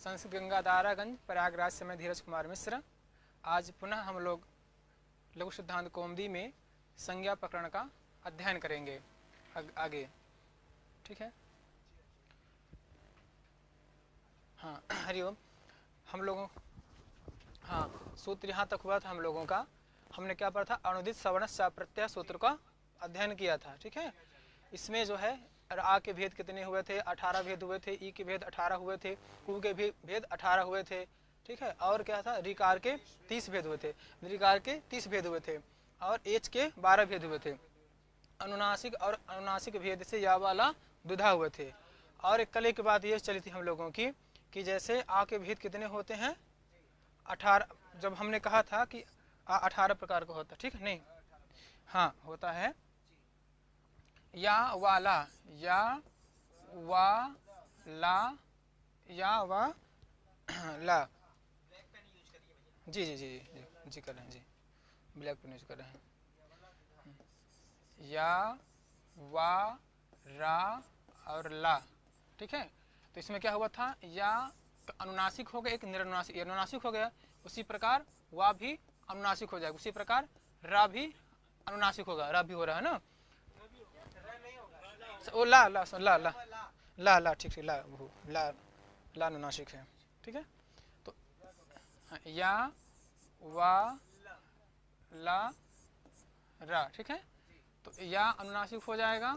संस्कृत गंगा दारागंज प्रयागराज से मैं धीरज कुमार मिश्र। आज पुनः हम लोग लघु सिद्धांत कौमुदी में संज्ञा प्रकरण का अध्ययन करेंगे आगे। ठीक है। हाँ, हरिओम। हम लोगों सूत्र यहाँ तक हुआ था हम लोगों का। हमने क्या पढ़ा था? अनुदित सवर्ण प्रत्यय सूत्र का अध्ययन किया था। ठीक है। इसमें जो है आ के भेद कितने हुए थे? 18 भेद हुए थे। ई के भेद 18 हुए थे। उ के भेद 18 हुए थे। ठीक है। और क्या था? रिकार के 30 भेद हुए थे। रिकार के 30 भेद हुए थे और एच के 12 भेद हुए थे। अनुनासिक और अनुनासिक भेद से या वाला दुधा हुए थे। और एक कल एक बात ये चली थी हम लोगों की कि जैसे आ के भेद कितने होते हैं? 18। जब हमने कहा था कि 18 प्रकार का होता है। ठीक है। नहीं, हाँ, होता है या वाला, या वा ला, या वा ला। जी जी जी जी जी कर रहे हैं जी, ब्लैक पेन यूज कर रहे हैं। या वा रा और ला। ठीक है। तो इसमें क्या हुआ था? या अनुनासिक हो गया, एक निरनुनासिक, अनुनासिक हो गया। उसी प्रकार वा भी अनुनासिक हो जाएगा। उसी प्रकार रा भी अनुनासिक होगा। रा भी हो रहा है ना। ओ ला ला ला ला ला ला ठीक है। ला ला ला अनुनासिक है। ठीक है। तो या वा ला रा। ठीक है। तो या अनुनासिक हो जाएगा,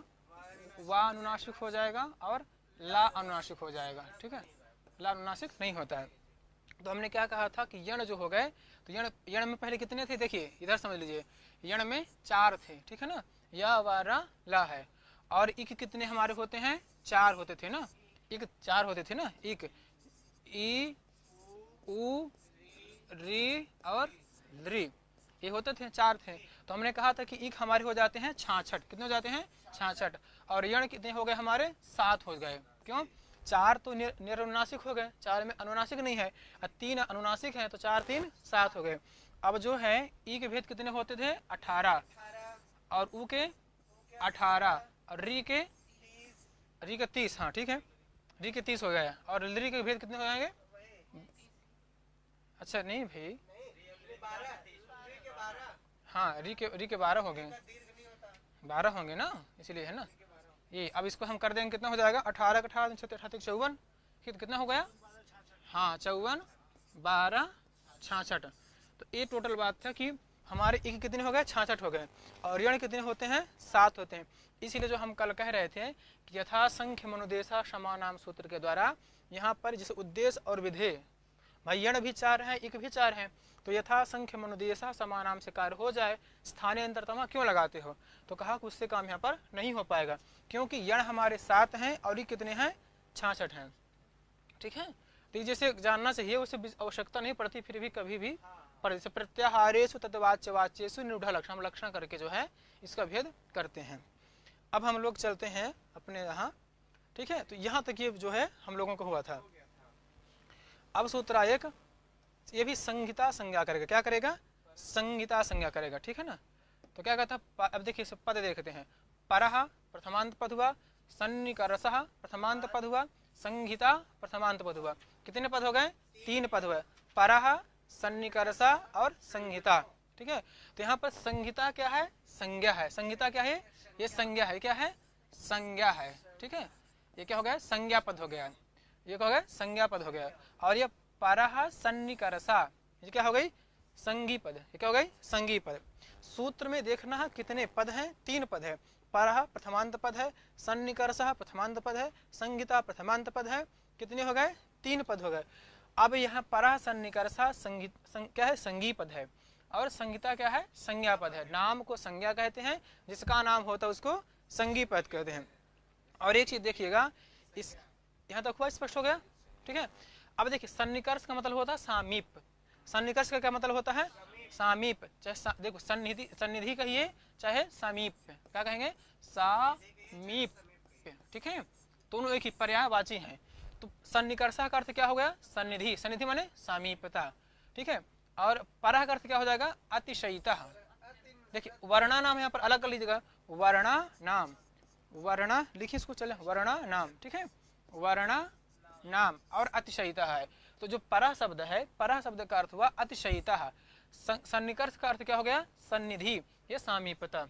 वा अनुनासिक हो जाएगा और ला अनुनासिक हो जाएगा। ठीक है। ला अनुनासिक नहीं होता है। तो हमने क्या कहा था कि यण जो हो गए, तो यण में पहले कितने थे? देखिए इधर समझ लीजिए। यण में 4 थे। ठीक है ना। या वा रा ला है। और इक कितने हमारे होते हैं? 4 होते थे ना। इक 4 होते थे ना। इक, ई, उ, री और री, ये होते थे, 4 थे। तो हमने कहा था कि इक हमारे हो जाते हैं 66। कितने हो जाते हैं? 66। और यण कितने हो गए हमारे? 7 हो गए। क्यों? 4 तो निरनुनासिक हो गए, 4 में अनुनासिक नहीं है, 3 अनुनासिक है, तो 4 3 7 हो गए। अब जो है ई के भेद कितने होते थे? 18 और उ के 18 और री के 30। हाँ ठीक है, री के 30 हो गया। और री के भेद कितने हो जाएंगे? अच्छा नहीं भाई, हाँ री के 12 हो गए। 12 होंगे ना, इसलिए है ना ये। अब इसको हम कर देंगे, कितना हो जाएगा? 18 का 18 54, कितना हो गया? हाँ 54 12 66। तो ये टोटल बात था कि हमारे एक कितने हो गए? 66 हो गए। और यण कितने होते हैं? 7 होते हैं। इसीलिए जो हम कल कह रहे थे कि यथासंख्य मनुदेशा समानाम सूत्र के द्वारा यहाँ पर जिस उद्देश्य और विधेय, भाई यण भी 4 है, एक भी 4 है, तो यथासंख्य मनुदेशा समानाम से कार्य हो जाए, स्थानीय अंतरतमा क्यों लगाते हो? तो कहा कि उससे काम यहाँ पर नहीं हो पाएगा, क्योंकि यण हमारे 7 हैं और ये कितने हैं? 66 हैं। ठीक है। तो जैसे जानना चाहिए, उसे आवश्यकता नहीं पड़ती, फिर भी कभी भी पर जैसे प्रत्याहारेषु तद्वाच्य वाच्येषु निरूढ़ लक्षण, हम लक्षण करके जो है इसका भेद करते हैं। अब हम लोग चलते हैं अपने यहाँ। ठीक है। तो यहाँ तक ये जो है हम लोगों को हुआ था। अब सूत्र एक, ये भी संहिता संज्ञा करेगा। क्या करेगा? संहिता संज्ञा करेगा। ठीक है ना। तो क्या कहता है? अब देखिए पद देखते हैं। परः प्रथमांत पद हुआ, सन्निकर्षः प्रथमांत पद हुआ, संहिता प्रथमांत पद हुआ। कितने पद हो गए? 3 पद हुए। परः, सन्निकर्षः और संहिता। ठीक है। तो यहाँ पर संहिता क्या है? संज्ञा है। संहिता क्या है? ये संज्ञा है। क्या है? संज्ञा है। ठीक है। ये क्या हो गया? संज्ञा पद हो गया। ये क्या हो गया? संज्ञा पद हो गया। और ये परः सन्निकर्षः, ये क्या हो गई? संगी पद। ये क्या हो गई? संगी पद। सूत्र में देखना है कितने पद हैं? 3 पद है। परः प्रथमांत पद है, सन्निकर्षः प्रथमांत पद है, संहिता प्रथमांत पद है। कितने हो गए? 3 पद हो गए। अब यहाँ परः सन्निकर्षः क्या है? संगी पद है। और संहिता क्या है? संज्ञा पद है। नाम को संज्ञा कहते हैं, जिसका नाम होता है उसको संगी पद कहते हैं। और एक चीज देखिएगा, इस यहाँ तक हुआ? स्पष्ट हो गया? ठीक है। अब देखिए सन्निकर्ष का मतलब होता है सामीप। सन्निकर्ष का क्या मतलब होता है? सामीप। चाहे देखो सन्निधि कहिए चाहे समीप, क्या कहेंगे? सामीप। ठीक है। दोनों एक ही पर्यायवाची हैं। तो सन्निकर्षा का अर्थ क्या हो गया? सन्निधि। सन्निधि माने सामीपता। ठीक है। और परः का अर्थ क्या हो जाएगा? अतिशयिता। देखिए वर्णा नाम यहाँ पर अलग कर लीजिएगा। वर्णा नाम, वर्णा लिखिए इसको, चले वर्णा नाम। ठीक है। वर्णा नाम और अतिशयिता है। तो जो परा शब्द है, परा शब्द का अर्थ हुआ अतिशयिता। सन्निकर्ष का अर्थ क्या हो गया? सन्निधि, ये सामीप्यता।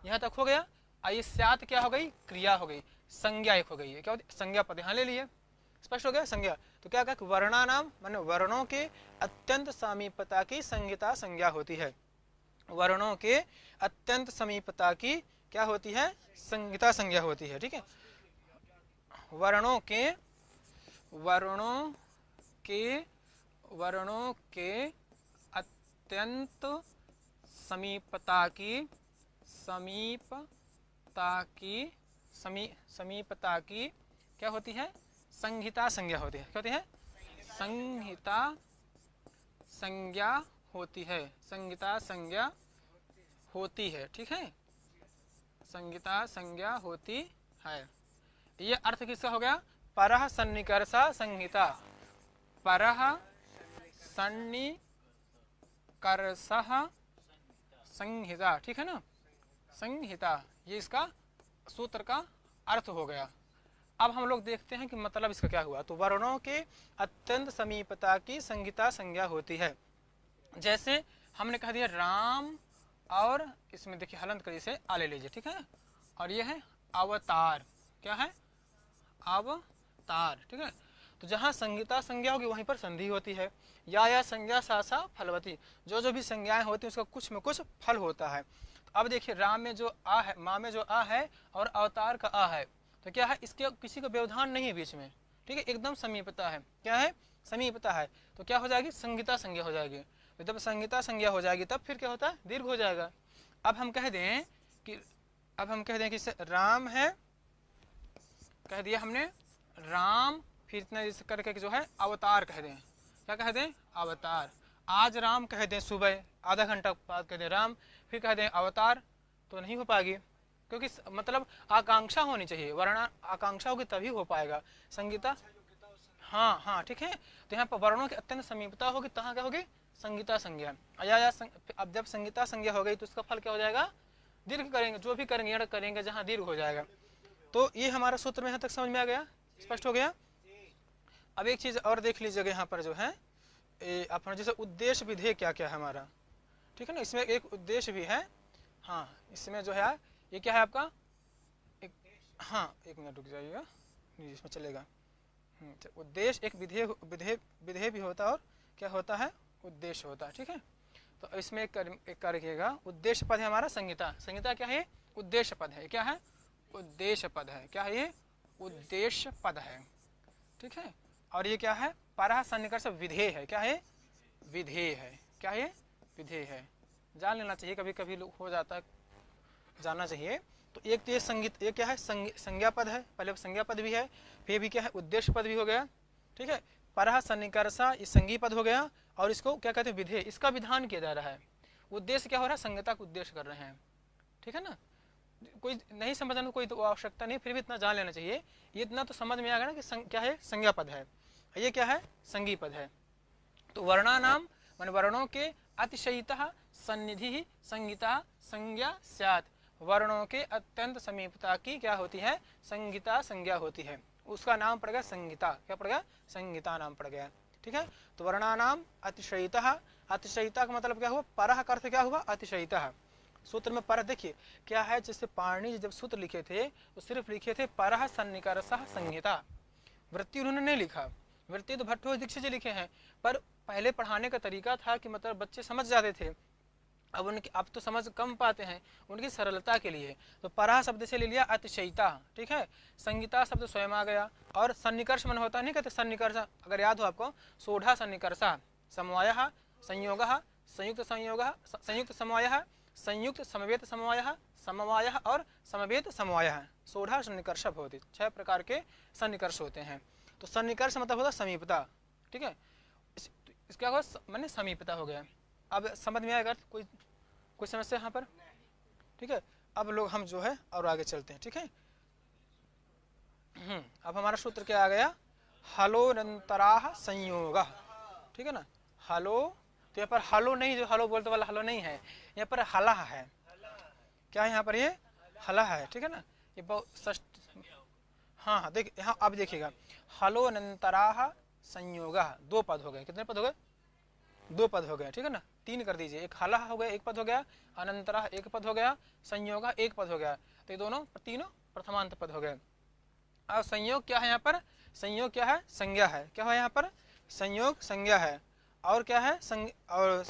यहाँ तक हो गया। ये स्यात क्या हो गई? क्रिया हो गई। संज्ञा एक हो गई है, क्या होती? संज्ञा पद यहाँ ले लिए। स्पष्ट हो गया संज्ञा। तो क्या कहा? वर्णा नाम माने वर्णों के अत्यंत समीपता की संहिता संज्ञा होती है। वर्णों के अत्यंत समीपता की क्या होती है? संहिता संज्ञा होती है। ठीक है, वर्णों के अत्यंत समीपता की क्या होती है? संहिता संज्ञा होती है। क्या होती है? संहिता संज्ञा होती है। संहिता संज्ञा होती है। ठीक है, संहिता संज्ञा होती है। ये अर्थ किसका हो गया? परः सन्निकर्षा संहिता। परः सन्निकर्षः संहिता। ठीक है ना, संहिता, ये इसका सूत्र का अर्थ हो गया। अब हम लोग देखते हैं कि मतलब इसका क्या हुआ। तो वर्णों के अत्यंत समीपता की संहिता संज्ञा होती है। जैसे हमने कह दिया राम, और इसमें देखिए हलंत कर इसे आ ले लीजिए। ठीक है, और ये है अवतार। क्या है? अवतार। ठीक है, तो जहाँ संहिता संज्ञा होगी वहीं पर संधि होती है। या संज्ञा सा फलवती, जो जो भी संज्ञाएं होती हैं उसका कुछ में कुछ फल होता है। तो अब देखिए राम में जो आ है, माँ में जो आ है, और अवतार का आ है, तो क्या है? इसके किसी का व्यवधान नहीं है बीच में। ठीक है, एकदम समीपता है। क्या है? समीपता है। तो क्या हो जाएगी? संहिता संज्ञा हो जाएगी। तो जब संहिता संज्ञा हो जाएगी तब फिर क्या होता है? दीर्घ हो जाएगा। अब हम कह दें कि राम है, कह दिया हमने राम, फिर इतना इस करके जो है अवतार कह दें। क्या कह दें? अवतार। आज राम कह दें, सुबह आधा घंटा बाद कह दें राम, फिर कह दें अवतार, तो नहीं हो पाएगी, क्योंकि मतलब आकांक्षा होनी चाहिए। वर्णा आकांक्षा होगी तभी हो पाएगा। संगीता, हाँ हाँ ठीक है। तो यहाँ पर वर्णों की अत्यंत समीपता होगी, तहाँ क्या होगी? संगीता संज्ञा। अब जब संगीता संज्ञा हो गई तो उसका फल क्या हो जाएगा? दीर्घ करेंगे, जो भी करेंगे यण करेंगे जहाँ दीर्घ हो जाएगा। तो ये हमारा सूत्र में यहाँ तक समझ में आ गया, स्पष्ट हो गया। अब एक चीज और देख लीजिएगा यहाँ पर जो है अपना जैसे उद्देश्य विधेय क्या क्या है हमारा। ठीक है ना, इसमें एक उद्देश्य भी है। हाँ, इसमें जो है ये क्या है आपका? हाँ, एक मिनट रुक जाइएगा, इसमें चलेगा। उद्देश्य एक विधेय भी होता है, और क्या होता है? उद्देश्य होता है। ठीक है, तो इसमें एक कर रखिएगा। उद्देश्य पद है हमारा संहिता। संहिता क्या है? उद्देश्य पद है। क्या है? उद्देश्य पद है। क्या है ये? उद्देश्य पद है। ठीक है, और ये क्या है? परः सन्निकर्ष विधेय है। क्या है? विधेय है। क्या है? विधेय है। जान लेना चाहिए, कभी कभी हो जाता है, जानना चाहिए। तो एक तो ये संगीत, ये क्या है? संज्ञा पद है, पहले संज्ञा पद भी है, फिर भी क्या है? उद्देश्य पद भी हो गया। ठीक है, परः सन्निकर्षा ये संज्ञा पद हो गया, और इसको क्या कहते हैं? विधेय। इसका विधान किया जा रहा है। उद्देश्य क्या हो रहा है? संज्ञता का उद्देश्य कर रहे हैं। ठीक है ना, कोई नहीं समझने में कोई तो आवश्यकता नहीं, फिर भी इतना जान लेना चाहिए। ये इतना तो समझ में आ गया ना कि क्या है? संज्ञा पद है, ये क्या है? संज्ञा पद है। तो वर्णा नाम मान वर्णों के अतिशयितः सन्निधि संहिता संज्ञा स्यात्। वर्णों के अत्यंत समीपता की क्या होती है? संहिता संज्ञा होती है। उसका नाम पड़ गया संहिता। क्या पड़ गया? संहिता नाम पड़ गया। ठीक है, तो वर्णा नाम अतिशयितः। अतिशयिता का मतलब क्या हुआ? परः का अर्थ क्या हुआ? अतिशयितः। सूत्र में पर देखिए क्या है, जैसे पाणिनि जब सूत्र लिखे थे तो सिर्फ लिखे थे परः सन्निकर्षः संहिता। वृत्ति उन्होंने नहीं लिखा। वृत्ति तो भट्टो दीक्षित जी लिखे हैं, पर पहले पढ़ाने का तरीका था कि मतलब बच्चे समझ जाते थे। अब तो समझ कम पाते हैं, उनकी सरलता के लिए तो परः शब्द से ले लिया अतिशयिता। ठीक है, संहिता शब्द स्वयं आ गया, और सन्निकर्ष मन होता नहीं कहते सन्निकर्ष, अगर याद हो आपको, सोढ़ा सन्निकर्षा, समवायः, संयोगः, संयुक्त संयोगः, संयुक्त समवायः, संयुक्त समवेत समवायः, समवायः और समवेत समवायः। सोढ़ा सन्निकर्ष होती 6 प्रकार के सन्निकर्ष होते हैं। तो सन्निकर्ष मतलब होता समीपता। ठीक है, इसका होगा मैंने समीपता हो गया। अब समझ में आएगा कोई समस्या यहाँ पर? ठीक है, अब लोग हम जो है और आगे चलते हैं। ठीक है, अब हमारा सूत्र क्या आ गया? हलोरंतराः संयोगः। ठीक है ना, हलो, तो यहाँ पर हलो नहीं, जो हलो बोलते वाला हलो नहीं है, यहाँ पर हलाह है। क्या है यहाँ पर? ये हलाह है। ठीक है ना, ये बहुत हाँ हाँ देख यहाँ अब देखिएगा, हलोनंतराः संयोगः, दो पद हो गए, कितने पद हो गए, दो पद हो गए, ठीक है ना, तीन कर दीजिए, एक हलः हो गया एक पद हो गया, अनंतरः एक पद हो गया, संयोगः एक पद हो गया, तो ये दोनों तीनों प्रथमांत पद हो गए। अब संयोग क्या है यहाँ पर, संयोग क्या है, संज्ञा है, क्या है यहाँ पर, संयोग संज्ञा है, और क्या है और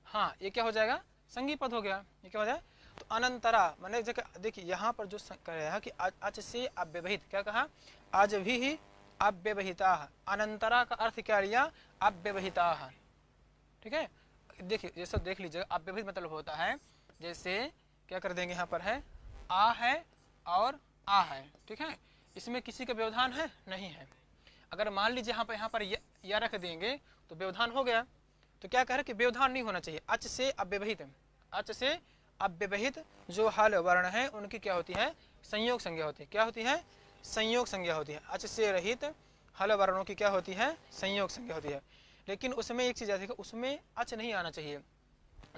हाँ ये क्या हो जाएगा, संगी पद हो गया, ये क्या हो जाए, तो अनंतरा मैंने देखिए यहाँ पर जो कह रहा है कि अच से अव्यवहित, क्या कहा, आज भी अव्यवहिता, अनंतरा का अर्थ क्या लिया, अव्यवहिता, ठीक है। देखिए जैसे देख लीजिएगा, अव्यवहित मतलब होता है, जैसे क्या कर देंगे यहाँ पर है आ है और आ है, ठीक है, इसमें किसी का व्यवधान है नहीं है। अगर मान लीजिए यहाँ पर या रख देंगे तो व्यवधान हो गया, तो क्या कह रहे हैं कि व्यवधान नहीं होना चाहिए, अच से अव्यवहित, अच से अव्यवहित जो हल वर्ण है उनकी क्या होती है, संयोग संज्ञा होती है, क्या होती है, संयोग संज्ञा होती है। अच से रहित हल वर्णों की क्या होती है, संयोग संज्ञा होती है। लेकिन उसमें एक चीज है, उसमें अच नहीं आना चाहिए।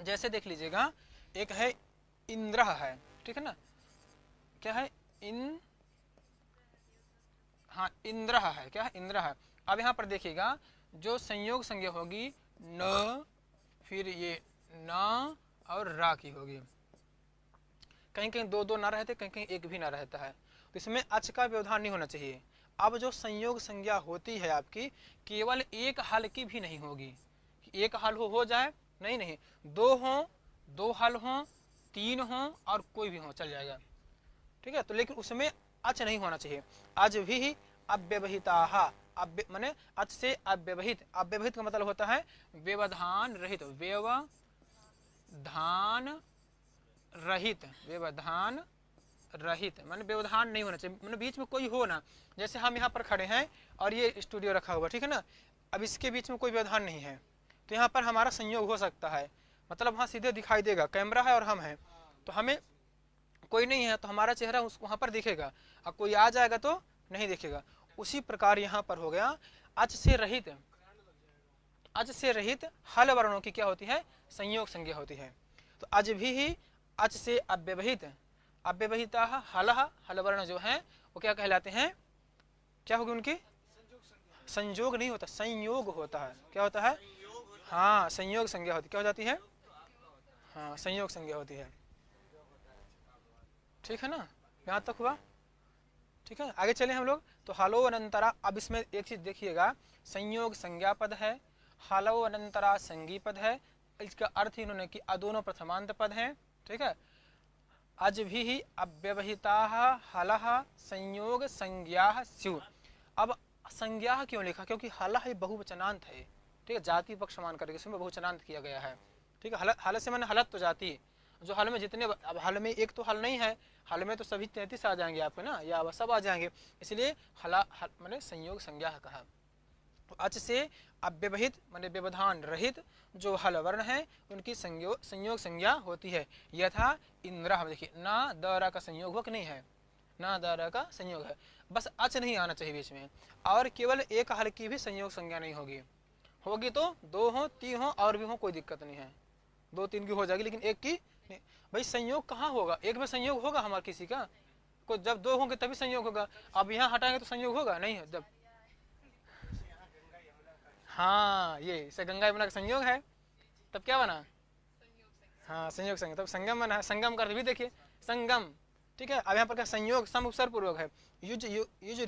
जैसे देख लीजिएगा, एक है इंद्र है, ठीक है ना, क्या है हाँ इंद्र है, क्या है, इंद्र है। अब यहाँ पर देखिएगा जो संयोग संज्ञा होगी न, फिर ये न और रा की होगी, कहीं कहीं दो दो ना रहते, कहीं कहीं एक भी ना रहता है, तो इसमें अच का व्यवधान नहीं होना चाहिए। अब जो संयोग संज्ञा होती है आपकी, केवल एक हल की भी नहीं होगी, एक हल हो जाए, नहीं नहीं, दो हो, दो हल हो, तीन हो और कोई भी हो चल जाएगा, ठीक है, तो लेकिन उसमें अच नहीं होना चाहिए। आज भी अव्यवहिता, माने अच से अव्यवहित, अव्यवहित का मतलब होता है व्यवधान रहित, व्यवधान रहित, व्यवधान रहित माने व्यवधान नहीं होना चाहिए, माने बीच में कोई हो ना, जैसे हम यहाँ पर खड़े हैं और ये स्टूडियो रखा हुआ, ठीक है ना, अब इसके बीच में कोई व्यवधान नहीं है, तो यहाँ पर हमारा संयोग हो सकता है, मतलब वहाँ सीधे दिखाई देगा, कैमरा है और हम हैं, तो हमें कोई नहीं है तो हमारा चेहरा वहाँ पर दिखेगा, और कोई आ जाएगा तो नहीं दिखेगा। उसी प्रकार यहाँ पर हो गया, अच से रहित, अच से रहित हल वर्णों की क्या होती है, संयोग संज्ञा होती है। तो अज भी अच से अव्यवहित, अव्यवहिता हलः, हल वर्ण जो है वो क्या कहलाते हैं, क्या होगी उनकी, संयोग नहीं होता, संयोग होता है, क्या होता है, हाँ संयोग संज्ञा होती, क्या हो जाती है, हाँ संयोग संज्ञा होती है, ठीक है ना, यहाँ तक हुआ, ठीक है। आगे चले हम लोग, तो हलो अनंतरा, अब इसमें एक चीज देखिएगा, संयोग संज्ञा पद है, हलो अनंतरा संगी पद है, इसका अर्थ इन्होंने कि दोनों प्रथमांत पद हैं, ठीक है। अज भी अव्यवहिता हलः संयोग संज्ञा स्यु। अब संज्ञा क्यों लिखा, क्योंकि हलः बहुवचनांत है, ठीक है, जाति पक्ष मान करके इसमें बहुवचनांत किया गया है, ठीक है। हल से मैंने हलत तो जाति, जो हल में जितने, अब हल में एक तो हल नहीं है, हल में तो सभी 33 आ जाएंगे आपके ना, या सब आ जाएंगे, इसलिए हल मैंने संयोग संज्ञा कहा। अच से अव्यवहित माने व्यवधान रहित जो हल वर्ण है उनकी संयोग संज्ञा होती है। यथा इंद्र, देखिए ना दरा का संयोग हो कि नहीं है, ना दरा का संयोग है, बस अच नहीं आना चाहिए बीच में, और केवल एक हल की भी संयोग संज्ञा नहीं होगी, होगी तो दो हो तीन हो और भी हो कोई दिक्कत नहीं है, दो तीन की हो जाएगी लेकिन एक की नहीं। भाई संयोग कहाँ होगा, एक में संयोग होगा हमारे किसी का, कोई जब दो होंगे तभी संयोग होगा, अब यहाँ हटाएंगे तो संयोग होगा नहीं है जब, हाँ ये इसे गंगा यमुना का संयोग है, तब क्या बना, हाँ संयोग संग, तब संगम बना, संगम कर भी देखिए संगम, ठीक है। अब यहाँ पर क्या संयोग सम उपसर्ग पूर्वक है, युज युज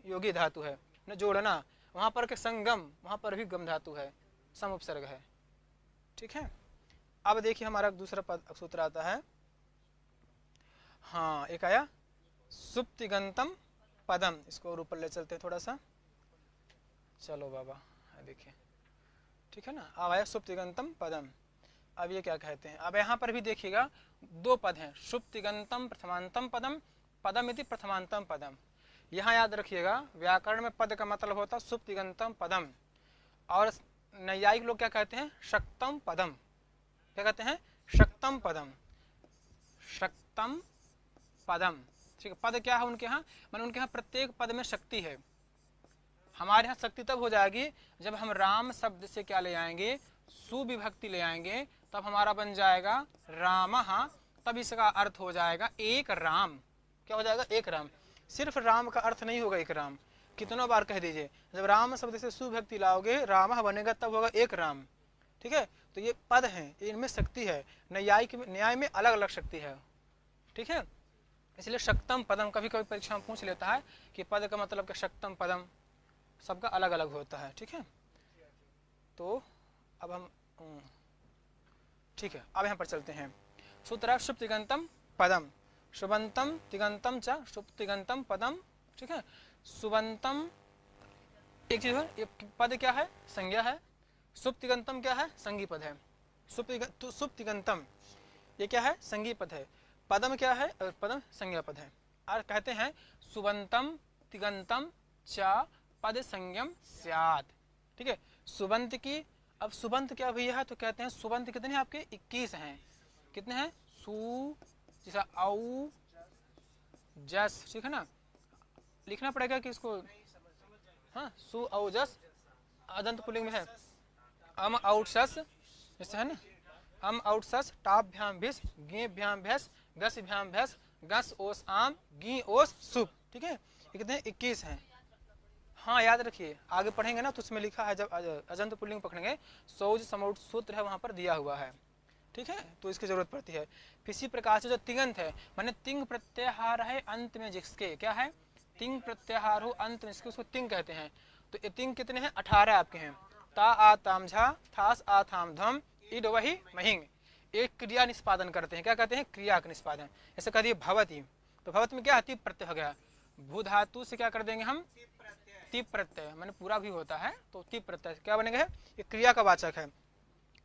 योगी धातु है न जोड़ना, वहां पर के संगम, वहां पर भी गम धातु है, सम उपसर्ग है, ठीक है। अब देखिए हमारा दूसरा पद सूत्र आता है, हाँ एक आया सुप्तिगंतम पदम, इसको और ऊपर ले चलते हैं थोड़ा सा, चलो बाबा देखिए, ठीक है ना। अब आया सुप्तिगंतम पदम, अब ये क्या कहते हैं, अब यहाँ पर भी देखिएगा दो पद हैं, सुप्तिगंतम प्रथमांतम पदम, पदम इति प्रथमांतम पदम। यहाँ याद रखिएगा व्याकरण में पद का मतलब होता है सुप्तिगंतम पदम, और नैयायिक लोग क्या कहते हैं, शक्तम पदम, क्या कहते हैं, शक्तम पदम, शक्तम पदम, ठीक है। पद क्या है उनके यहाँ, माने उनके यहाँ प्रत्येक पद में शक्ति है, हमारे यहाँ शक्ति तब हो जाएगी जब हम राम शब्द से क्या ले आएंगे, सुविभक्ति ले आएंगे, तब हमारा बन जाएगा रामः, तब इसका अर्थ हो जाएगा एक राम, क्या हो जाएगा, एक राम। सिर्फ राम का अर्थ नहीं होगा एक राम, कितनों बार कह दीजिए। जब राम शब्द से सुभक्ति लाओगे, राम बनेगा तब होगा एक राम। ठीक है, तो ये पद हैं, इनमें शक्ति है। न्याय में अलग अलग शक्ति है। ठीक है, इसलिए शक्तम पदम, कभी कभी परीक्षा में पूछ लेता है कि पद का मतलब क्या, शक्तम पदम, सबका अलग अलग होता है। ठीक है, तो अब हम ठीक है, अब यहाँ पर चलते हैं। सूत्र शुभ तिगंतम पदम, शुभंतम तिगंतम च शुभ तिगंतम पदम। ठीक है, सुबंतम एक चीज है, ये पद क्या है, संज्ञा है। शुभ तिगंतम क्या है, संगी पद है। शुभ तिगंतम ये क्या है, संगी पद है। पदम क्या है, पदम संज्ञा पद है। और कहते हैं सुबंतम तिगंतम च पद संज्ञम स्यात्। ठीक है, सुबंत की, अब सुबंत क्या भैया है, तो कहते हैं सुबंत कितने हैं आपके, 21 हैं। कितने हैं, सु जैसा औ जस, ठीक है ना, लिखना पड़ेगा कि इसको, हाँ, सु औ जस अदंत पुल्लिंग में है। अम आउट सस जैसे है ना, अम आउट सस टाभ्याम भिस गेभ्याम भैस गसभ्याम भैस गस ओस आम गी ओस सुप। ठीक है, ये कितने 21 हैं। हाँ याद रखिए, आगे पढ़ेंगे ना तो उसमें लिखा है, जब अजंत पुल्लिंग पकड़ेंगे सौज समौट सूत्र है वहां पर दिया हुआ है। ठीक है, तो इसकी जरूरत पड़ती है। इसी प्रकार से जो तिगंत है, माने तिंग प्रत्याहार है अंत में जिसके, क्या है, तिंग प्रत्याहार हो अंत में जिसके, उसको तिंग कहते हैं। तो ये तिंग कितने हैं, 18 आपके हैं। ता आ ताम झा थास आ थाम धम इड वही महिंग, एक क्रिया निष्पादन करते हैं। क्या कहते हैं, क्रिया का निष्पादन। ऐसे कह दिए भवती, तो भवत में क्या, तिप प्रत्यय हो गया। भू धातु से क्या कर देंगे हम, तिप प्रत्यय, मैंने पूरा भी होता है तो तिप प्रत्यय क्या बनेगा, ये क्रिया का वाचक है,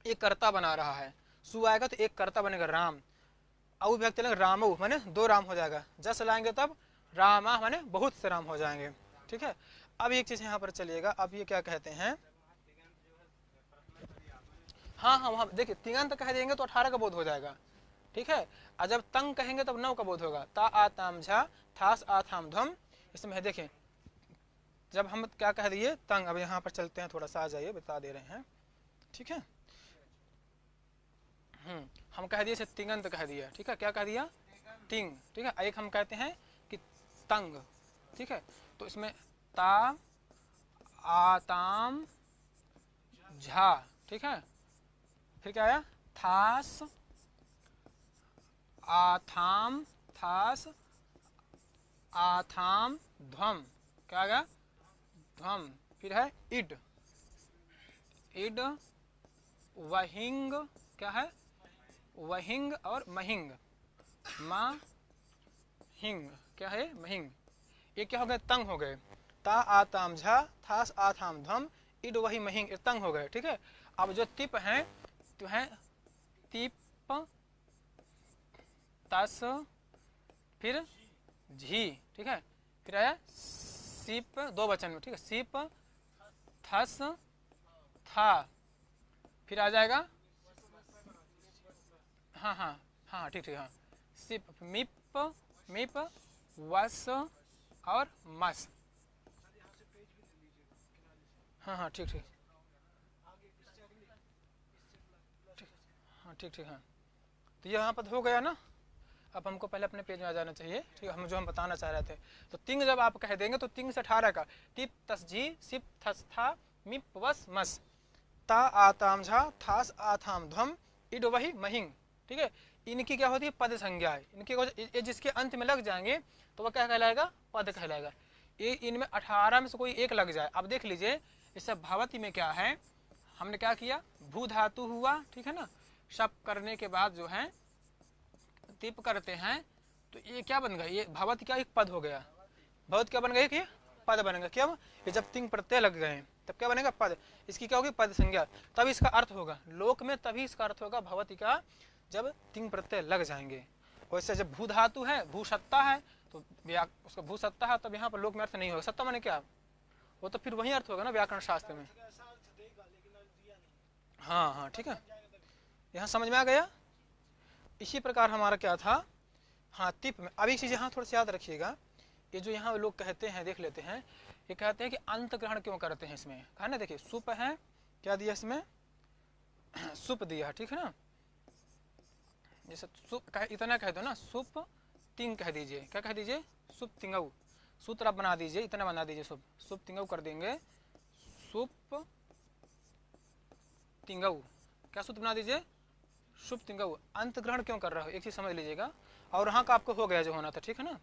एक कर्ता बना रहा है। सु आएगा तो एक कर्ता बनेगा राम, औ व्यक्ति लगेगा रामो, माने 2 राम हो जाएगा। जस लाएंगे तब रामा, माने बहुत से राम हो जाएंगे। ठीक है, अब एक चीज यहाँ पर चलिएगा, अब ये क्या कहते हैं, हाँ हाँ वहां देखिए, तिगंत कह देंगे तो 18 का बोध हो जाएगा। ठीक है, और जब तंग कहेंगे तब 9 का बोध होगा। ता आ ताम झा थास आ थाम धम, इसमें देखिए जब हम क्या कह दिए तंग, अब यहाँ पर चलते हैं, थोड़ा सा आ जाइए, बता दे रहे हैं। ठीक है, हम कह दिए तिगंत कह दिया। ठीक है, क्या कह दिया, तिंग। ठीक है, एक हम कहते हैं कि तंग। ठीक है, तो इसमें ता आताम झा, ठीक है, फिर क्या आया, थास आथाम थास आथाम ध्वम, क्या आ गया, ध्वम। फिर है इड, इड वहिंग, क्या है, वहिंग और महिंग, मा हिंग, क्या है, महिंग। ये क्या हो गए, तंग हो गए। ता आताम झा थास आथाम ध्वम इड वही महिंग, तंग हो गए। ठीक है, अब जो तिप हैं तो है तिप तस फिर झी। ठीक है, फिर आया सिप, 2 वचन में। ठीक है, सिप थस था, फिर आ जाएगा, हाँ हाँ हाँ ठीक ठीक, हाँ सिप मिप मिप वस और मस। हाँ हाँ ठीक ठीक, हाँ ठीक ठीक, हाँ तो ये यहाँ पर हो गया ना। अब हमको पहले अपने पेज में आ जाना चाहिए। ठीक है, हम बताना चाह रहे थे, तो तिंग जब आप कह देंगे तो तिंग से 18 का, टिप तसजी सिप थस्था मिप वस मस, ता आताम झा थास आथाम ध्वम इड वही महिंग। ठीक है, इनकी क्या होती है, पद संज्ञा है। इनके जिसके अंत में लग जाएंगे तो वह क्या कहलाएगा, पद कहलाएगा। ये इनमें 18 में से कोई एक लग जाए। अब देख लीजिए, इस भवती में क्या है, हमने क्या किया, भू धातु हुआ। ठीक है ना, शप करने के बाद जो है तिप करते हैं, तो ये क्या बन गया, ये भवत क्या, एक पद हो गया। भवत क्या बन गया, कि पद बनेगा। क्या, ये जब तिंग प्रत्यय लग गए तब क्या बनेगा, पद। इसकी क्या होगी, पद संज्ञा, तब इसका अर्थ होगा लोक में, तभी इसका अर्थ होगा भवती का, जब तिंग प्रत्यय लग जाएंगे। वैसे जब भू धातु है, भू सत्ता है, तो उसका भू सत्ता है, तब यहाँ पर लोक में अर्थ नहीं होगा। सत्ता माने क्या, वो तो फिर वही अर्थ होगा ना व्याकरण शास्त्र में। हाँ हाँ ठीक है, यहाँ समझ में आ गया। इसी प्रकार हमारा क्या था, हाँ तिप में। अब एक चीज यहाँ थोड़ा सा याद रखिएगा, ये जो यहाँ लोग कहते हैं, देख लेते हैं, ये कहते हैं कि अंत ग्रहण क्यों करते हैं इसमें, है ना। देखिए सुप है, क्या दिया इसमें, सुप दिया। ठीक है ना, जैसे सुप इतना कह दो ना, सुप तिंग कह दीजिए, क्या कह दीजिए, सुप तिंगऊ। सूत्र आप बना दीजिए, इतना बना दीजिए, सुप सुप तिंगऊ कर देंगे, सुप तिंगऊ, क्या सूत्र बना दीजिए, शुभ तिंगऊ। अंत ग्रहण क्यों कर रहा हो, एक चीज समझ लीजिएगा, और यहाँ का आपको हो गया जो होना था, ठीक है ना।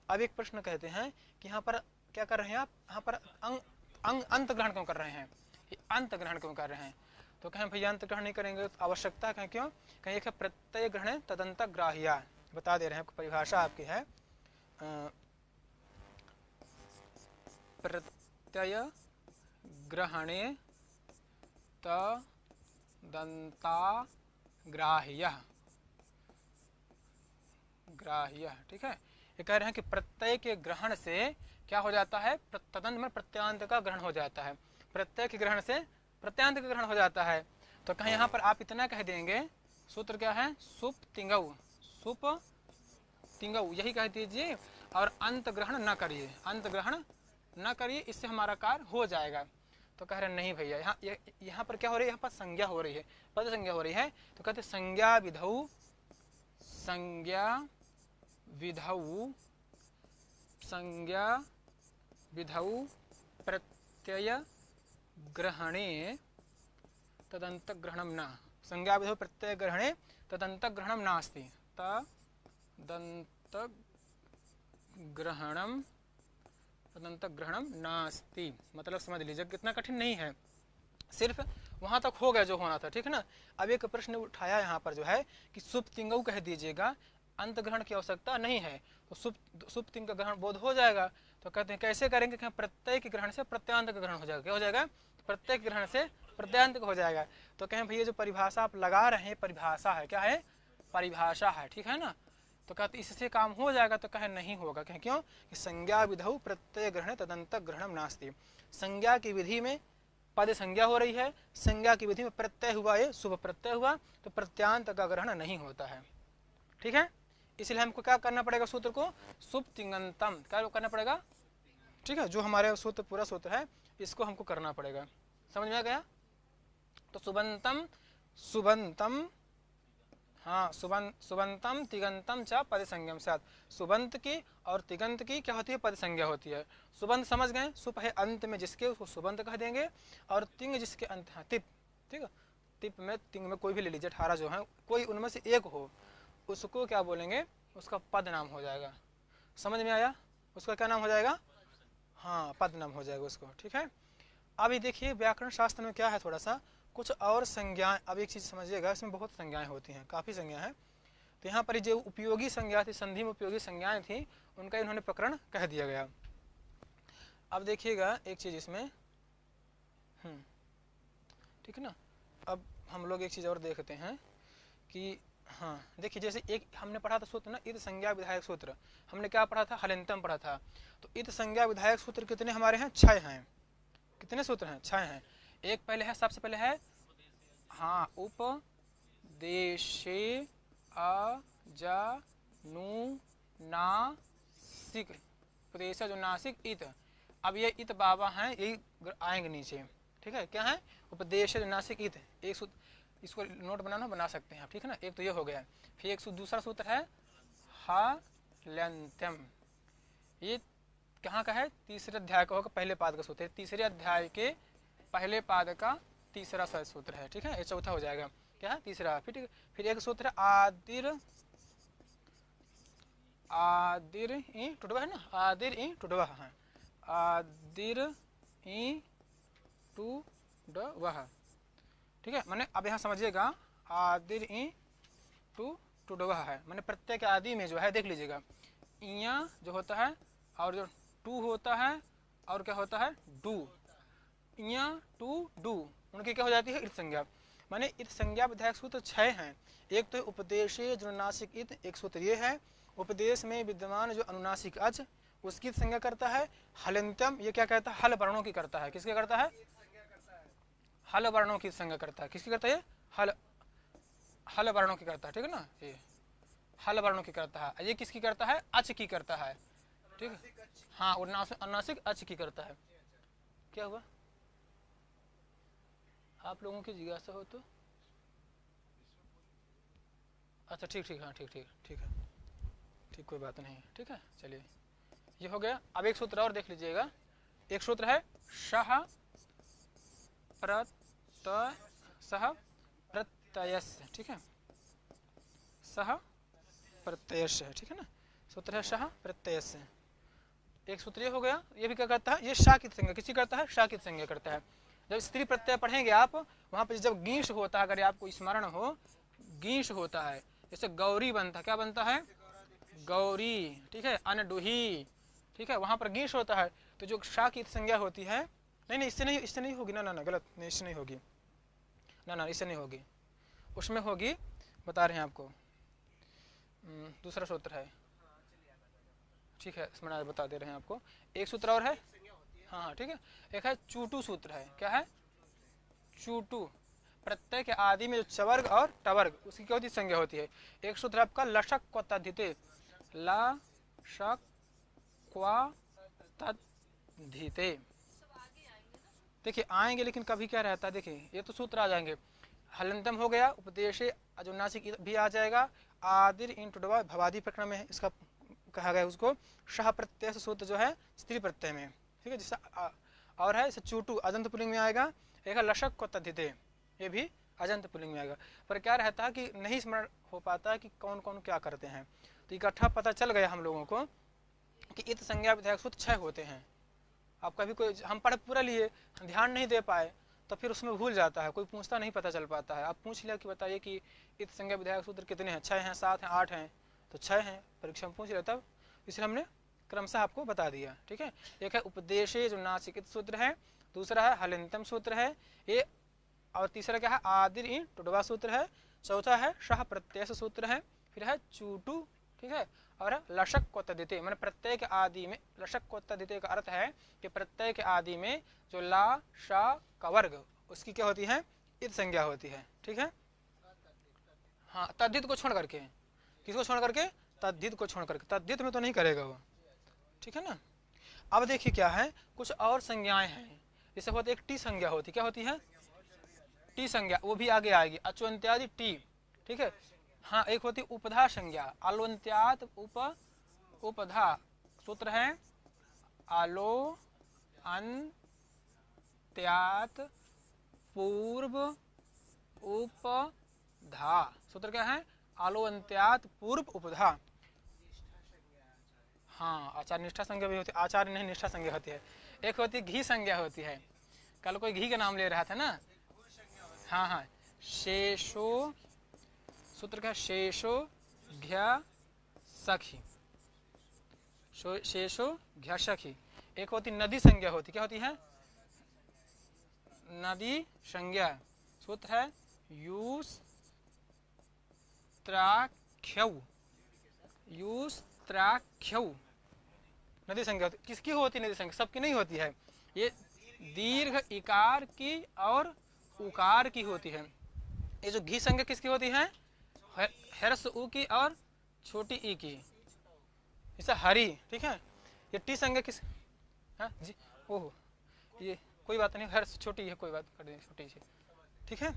अब एक प्रश्न कहते हैं कि यहाँ पर क्या कर रहे हैं आप, यहाँ पर अंत ग्रहण क्यों कर रहे हैं, अंत ग्रहण क्यों कर रहे हैं, तो कहें भैया अंत ग्रहण नहीं करेंगे, तो आवश्यकता कहें क्यों, कहें एक है प्रत्यय ग्रहण तदंत ग्राह्या, बता दे रहे हैं, परिभाषा आपकी है प्रत्यय ग्रहणे तदंता ग्राह्य, ग्राह्य, ठीक है। ये कह रहे हैं कि प्रत्यय के ग्रहण से क्या हो जाता है, तदंत में प्रत्यांत का ग्रहण हो जाता है, प्रत्यय के ग्रहण से प्रत्यांत का ग्रहण हो जाता है। तो कहीं यहाँ पर आप इतना कह देंगे, सूत्र क्या है, सुप तिंगऊ, सुप तिंगऊ, यही कह दीजिए, और अंत ग्रहण न करिए, अंत ग्रहण न करिए, इससे हमारा कार्य हो जाएगा। तो कह रहे नहीं भैया, यहाँ पर क्या हो रही है, यहाँ पर संज्ञा हो रही है, पद संज्ञा हो रही है, तो कहते संज्ञा विधौ, संज्ञा विधौ, संज्ञा विधौ प्रत्यय ग्रहणे तदंत ग्रहणम न, संज्ञा विधौ प्रत्यय ग्रहणे तदंत ग्रहणम नास्ति, तदंत ग्रहणम, तदंत ग्रहणम नास्ति, मतलब समझ लीजिए कितना कठिन नहीं है, सिर्फ वहां तक हो गया जो होना था, ठीक है ना। अब एक प्रश्न उठाया यहाँ पर जो है कि सुप तिंगऊ कह दीजिएगा, अंत ग्रहण की आवश्यकता नहीं है, तो सुप तिंग का ग्रहण बोध हो जाएगा। तो कहते हैं कैसे करेंगे, कि प्रत्यय के ग्रहण से प्रत्यांत का ग्रहण हो जाएगा, क्या हो जाएगा, प्रत्यय के ग्रहण से प्रत्यांत का हो जाएगा। तो कहें भैया जो परिभाषा आप लगा रहे हैं, परिभाषा है, क्या है, परिभाषा है, ठीक है ना। तो कहते इससे काम हो जाएगा, तो कहे नहीं होगा, कहें क्यों, कि संज्ञा विधौ प्रत्यय ग्रहण तदंत ग्रहणम नास्ति, संज्ञा की विधि में पद संज्ञा हो रही है, संज्ञा की विधि में प्रत्यय हुआ, ये शुभ प्रत्यय हुआ, तो प्रत्यांत का ग्रहण नहीं होता है, ठीक है। इसलिए हमको क्या करना पड़ेगा, सूत्र को सुप तिंगंतम, क्या करना पड़ेगा, ठीक है, जो हमारे सूत्र पूरा सूत्र है इसको हमको करना पड़ेगा, समझ में आ गया। तो सुबंतम, सुबंतम, हाँ, सुबंतम तिगंतम च पद संज्ञम साथ, सुबंत की और तिगंत की क्या होती है, पद संज्ञा होती है। सुबंत समझ गए, सुप है अंत में जिसके, उसको सुबंत कह देंगे, और तिंग जिसके अंत है, तिप, ठीक है, तिप में तिंग में कोई भी ले लीजिए, 18 जो है, कोई उनमें से एक हो, उसको क्या बोलेंगे, उसका पद नाम हो जाएगा, समझ में आया, उसका क्या नाम हो जाएगा, हाँ, पद नाम हो जाएगा उसको, ठीक है। अभी देखिए व्याकरण शास्त्र में क्या है, थोड़ा सा कुछ और संज्ञाएं, अब एक चीज समझिएगा, इसमें बहुत संज्ञाएं होती हैं, काफी संज्ञा है। तो यहाँ पर जो उपयोगी संज्ञा थी, संधि में उपयोगी संज्ञाएं थी, उनका इन्होंने प्रकरण कह दिया गया। अब देखिएगा एक चीज इसमें, ठीक है ना। अब हम लोग एक चीज और देखते हैं कि हाँ देखिए, जैसे एक हमने पढ़ा था सूत्र ना, इत संज्ञा विधायक सूत्र, हमने क्या पढ़ा था, हलंतम पढ़ा था। तो इत संज्ञा विधायक सूत्र कितने हमारे हैं, 6 हैं, कितने सूत्र हैं, 6 हैं। एक पहले है, सबसे पहले है, हाँ, उपदेशे अजानुनासिक, उपदेश जो नासिक इत, अब ये इत बाबा हैं, यही आएंगे नीचे, ठीक है, क्या है, उपदेश नासिक इत, एक सूत्र, इसको नोट बनाना बना सकते हैं आप, ठीक है ना। एक तो ये हो गया, फिर एक दूसरा सूत्र है हलंत्यम, ये कहाँ का है, तीसरे अध्याय का होगा, पहले पाद का सूत्र है, तीसरे अध्याय के पहले पाद का तीसरा सूत्र है, ठीक है, ये चौथा हो जाएगा, क्या है, तीसरा। फिर एक सूत्र है आदिर, आदिर ई टुडवा है ना, आदिर ई टुडवा है, आदिर ई टुडवा, ठीक है। मैंने अब यहाँ समझिएगा, आदिर ई टुडवा है, मैंने प्रत्यय के आदि में जो है देख लीजिएगा, इया जो होता है, और जो टू होता है, और क्या होता है, डू, इया टू डू, उनकी क्या हो जाती है, इत संज्ञा। माने इत संज्ञा विधायक सूत्र 6 हैं। एक तो उपदेशे जो अनुनासिक इत, एक सूत्र ये है, उपदेश में विद्यमान जो अनुनासिक अज, उसकी संज्ञा करता है। हलंत्यम, ये क्या कहता है, हल वर्णों की करता है, किसकी करता है, हल वर्णों की संज्ञा करता है, किसकी करता है, हल वर्णों की करता है, ठीक है ना, ये हल वर्णों की करता है। ये किसकी करता है, अच की करता है, ठीक है, हाँ, अनुनासिक अच की करता है। क्या हुआ, आप लोगों की जिज्ञासा हो तो, अच्छा ठीक ठीक, हाँ ठीक ठीक ठीक है, ठीक, कोई बात नहीं है, ठीक है, चलिए ये हो गया। अब एक सूत्र और देख लीजिएगा, एक सूत्र है सह प्रत्ययस्य, ठीक है, सह प्रत्ययस्य, ठीक है ना, सूत्र है सह प्रत्ययस्य। एक सूत्र ये हो गया, ये भी क्या करता है, ये शाकित संज्ञा किसी करता है, शाकित संज्ञा करता है। जब स्त्री प्रत्यय पढ़ेंगे आप, वहां पर जब गीश होता है, अगर आपको स्मरण हो, गीश होता है, जैसे गौरी बनता है, क्या बनता है, गौरी, ठीक है, अनडुही, ठीक है, वहां पर गीश होता है, तो जो शाकित संज्ञा होती है, नहीं इससे नहीं होगी, ना गलत, नहीं इससे नहीं होगी, ना इससे नहीं होगी, उसमें होगी, बता रहे हैं आपको, दूसरा सूत्र है, ठीक है, स्मरण बता दे रहे हैं आपको। एक सूत्र और है, हाँ ठीक है, एक है चूटू सूत्र है, क्या है, चूटू, प्रत्यय के आदि में जो चवर्ग और टवर्ग, उसकी क्या होती संज्ञा होती है। एक सूत्र आपका लशक क्व तद्धिते, लशक क्व तद्धिते, देखिए आएंगे, लेकिन कभी क्या रहता है, देखिए ये तो सूत्र आ जाएंगे, हलंतम हो गया, उपदेश अनुनासिक भी आ जाएगा, आदिर इन टुडवा भवादी प्रकरण में इसका कहा गया, उसको शाह प्रत्यय सूत्र जो है स्त्री प्रत्यय में, ठीक है, जैसे और है, जैसे चूटू अजंत पुलिंग में आएगा, एक लशक को तद्धिते, ये भी अजंत पुलिंग में आएगा। पर क्या रहता है कि नहीं स्मरण हो पाता कि कौन कौन क्या करते हैं, तो इकट्ठा पता चल गया हम लोगों को कि इत संज्ञा विधायक सूत्र 6 होते हैं। आप कभी कोई हम पढ़ पूरा लिए, ध्यान नहीं दे पाए, तो फिर उसमें भूल जाता है, कोई पूछता नहीं, पता चल पाता है। आप पूछ लिया कि बताइए कि इत संज्ञा विधायक सूत्र कितने हैं, 6 हैं, 7 हैं, 8 हैं, तो 6 हैं, परीक्षा में पूछ लिया, तब इसलिए हमने क्रमशः आपको बता दिया, ठीक है। एक है उपदेशे जो नासिकित सूत्र है, दूसरा है हलिंतम सूत्र है ये, और तीसरा क्या है आदिर इन टुडवा सूत्र है, चौथा है शाह प्रत्यय सूत्र है, फिर है चूटू, ठीक है, और लशक को तद्धिते, मैंने प्रत्यय के आदि में, लशक को तद्धिते का अर्थ है कि प्रत्यय के आदि में जो ला शा का वर्ग, उसकी क्या होती है, इत संज्ञा होती है, ठीक है। हाँ, तद्धित को छोड़ करके, किसको छोड़ करके, तद्धित को छोड़ करके, तद्धित में तो नहीं करेगा वो, ठीक है ना। अब देखिए क्या है, कुछ और संज्ञाएं हैं, जैसे होती एक टी संज्ञा होती, क्या होती है, टी संज्ञा, वो भी आगे आएगी, अचुअंत्यादि टी, ठीक है। हाँ, एक होती उपधा संज्ञा, आलोन्त्यात उपधा, सूत्र है आलो अन्त्यात पूर्व उपधा, सूत्र क्या है, आलो अंत्यात पूर्व उपधा। हाँ, आचार्य निष्ठा संज्ञा भी होती है, आचार्य नहीं निष्ठा संज्ञा होती है। एक होती घी संज्ञा होती है, कल कोई घी का नाम ले रहा था ना, हाँ, शेषो, सूत्र का शेषो घ्या सखी, शेषो घ्या सखी। एक होती नदी संज्ञा होती, क्या होती है, नदी संज्ञा, सूत्र है यूस्त्राख्यौ, यूस्त्राख्यौ, नदी संज्ञा होती, किसकी होती नदी संज्ञा, सबकी नहीं होती है, ये दीर्घ इकार की और उकार की होती है। ये जो घी संज्ञा किसकी होती है, हर्ष उ की और छोटी ई की, जैसे हरी, ठीक है। ये टी संज्ञा किस, हाँ जी, ओह ये कोई बात नहीं, हर्ष छोटी है, कोई बात कर देंगे छोटी से, ठीक है।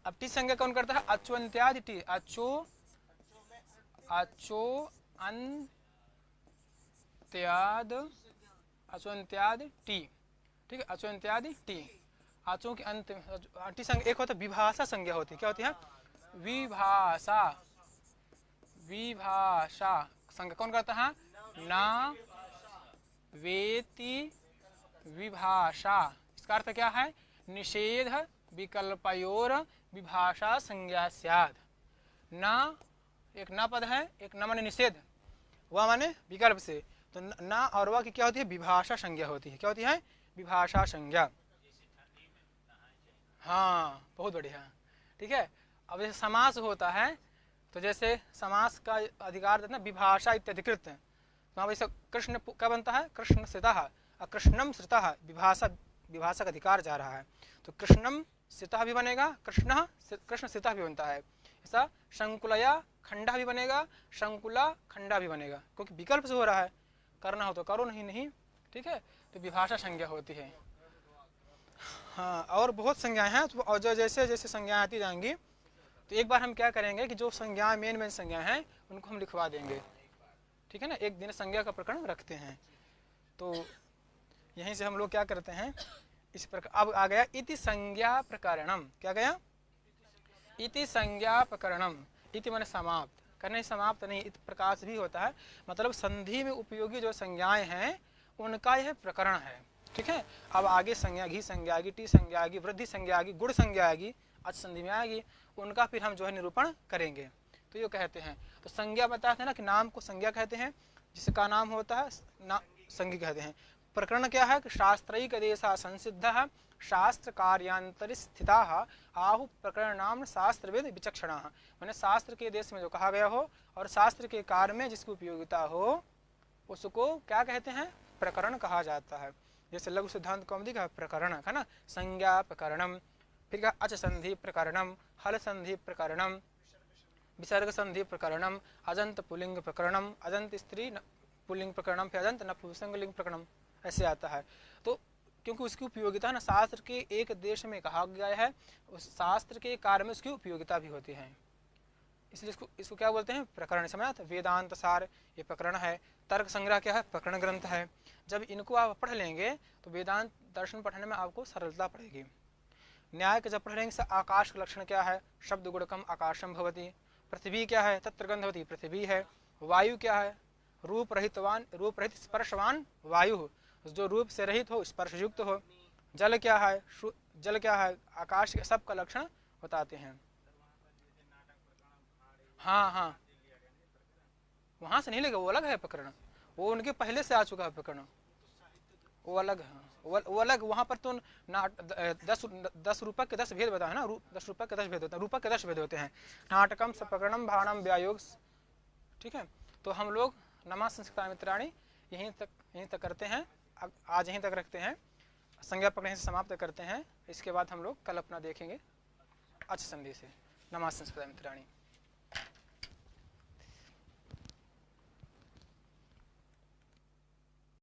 अब टी संज्ञा कौन करता है, अचुअंत्यादि टी, अचुअंत्याद टी, ठीक है, अचुअंत्यादि टी, आचों के अंत टी संज्ञा। एक होता है विभाषा संज्ञा होती, क्या होती है, विभाषा, विभाषा संज्ञा कौन करता है, ना वेति विभाषा, इसका अर्थ क्या है, निषेध विकल्पयोर विभाषा संज्ञा स्यात्। ना एक ना पद है, एक ना माने निषेध, वह माने विकल्प से, तो ना और वह की क्या होती है, विभाषा संज्ञा होती है, क्या होती है, विभाषा संज्ञा। हाँ, बहुत बढ़िया, ठीक है। अब जैसे समास होता है, तो जैसे समास का अधिकार देना विभाषा इत्यधिकृत, तो वैसे कृष्ण क्या बनता है, कृष्ण श्रितः, कृष्णम श्रितः, विभाषा का अधिकार जा रहा है, तो कृष्णम श्रितः भी बनेगा, कृष्ण श्रितः भी बनता है। ऐसा शंकुलया खंडा भी बनेगा, शंकुला खंडा भी बनेगा, क्योंकि विकल्प से हो रहा है, करना हो तो करो, नहीं, ठीक है, तो विभाषा संज्ञा होती है। हाँ, और बहुत संज्ञाएं हैं, तो और जो जैसे जैसे संज्ञाएं आती जाएंगी, तो एक बार हम क्या करेंगे कि जो संज्ञाएं मेन संज्ञाएं हैं उनको हम लिखवा देंगे, ठीक है ना। एक दिन संज्ञा का प्रकरण रखते हैं, तो यहीं से हम लोग क्या करते हैं इस प्रकार। अब आ गया इति संज्ञा प्रकरणम, क्या गया इति संज्ञा प्रकरणम। इति माने समाप्त करने, समाप्त नहीं, इस प्रकार से भी होता है, मतलब संधि में उपयोगी जो संज्ञाएं हैं उनका यह प्रकरण है। ठीक है, अब आगे संज्ञा घी संज्ञा आएगी, टी संज्ञा आएगी, वृद्धि संज्ञा आएगी, गुण संज्ञा आएगी, अच संधि में आएगी, उनका फिर हम जो है निरूपण करेंगे। तो ये कहते हैं, तो संज्ञा बताते हैं ना कि नाम को संज्ञा कहते हैं, जिसका नाम होता है ना संज्ञा कहते हैं। प्रकरण क्या है कि शास्त्रैक देशा संसिद्ध शास्त्र कार्यांतरि स्थिता आहु प्रकरण नाम शास्त्रवेद विचक्षण। मैंने शास्त्र के देश में जो कहा गया हो और शास्त्र के कार्य में जिसकी उपयोगिता हो उसको क्या कहते हैं, प्रकरण कहा जाता है। जैसे लघु सिद्धांत कौमुदी का प्रकरण है ना, संज्ञा प्रकरणम, फिर क्या अच संधि प्रकरणम, हल संधि प्रकरणम, विसर्ग संधि प्रकरणम, अजंत पुलिंग प्रकरणम, अजंत स्त्री पुलिंग प्रकरणम, फिर अजंत नपुंसकलिंग प्रकरणम, ऐसे आता है। तो क्योंकि उसकी उपयोगिता ना शास्त्र के एक देश में कहा गया है, उस शास्त्र के कार्य में उसकी उपयोगिता भी होती है, इसलिए इसको क्या बोलते हैं, प्रकरण। समझा। वेदांत सार ये प्रकरण है, तर्क संग्रह क्या है, प्रकरण ग्रंथ है। जब इनको आप पढ़ लेंगे तो वेदांत दर्शन पढ़ने में आपको सरलता पड़ेगी। न्याय के जब पढ़ लेंगे, आकाश का लक्षण क्या है, शब्द गुणकम आकाशम भवति। पृथ्वी क्या है, तत्र गंधवती पृथ्वी है। वायु क्या है, रूप रहित स्पर्शवान वायु, जो रूप से रहित हो, स्पर्श युक्त हो। जल क्या है, आकाश के सबका लक्षण बताते हैं। हाँ, वहां से नहीं लेगा, वो अलग है प्रकरण, वो उनके पहले से आ चुका है प्रकरण, वो अलग है, वो अलग। वहां पर तो 10 रूपक के 10 भेद बताए ना, 10 रूपक के 10 भेद होते हैं, रूपक के 10 भेद होते हैं। नाटकम सप्रकरणम भाणम व्यायोग। ठीक है, तो हम लोग नमा संस्कृता मित्राणी यहीं तक करते हैं, आज यहीं तक रखते हैं, संज्ञा प्रकरण से समाप्त करते हैं। इसके बाद हम लोग कल अपना देखेंगे अच्छ संधि से। नमा संस्कृता मित्राणी।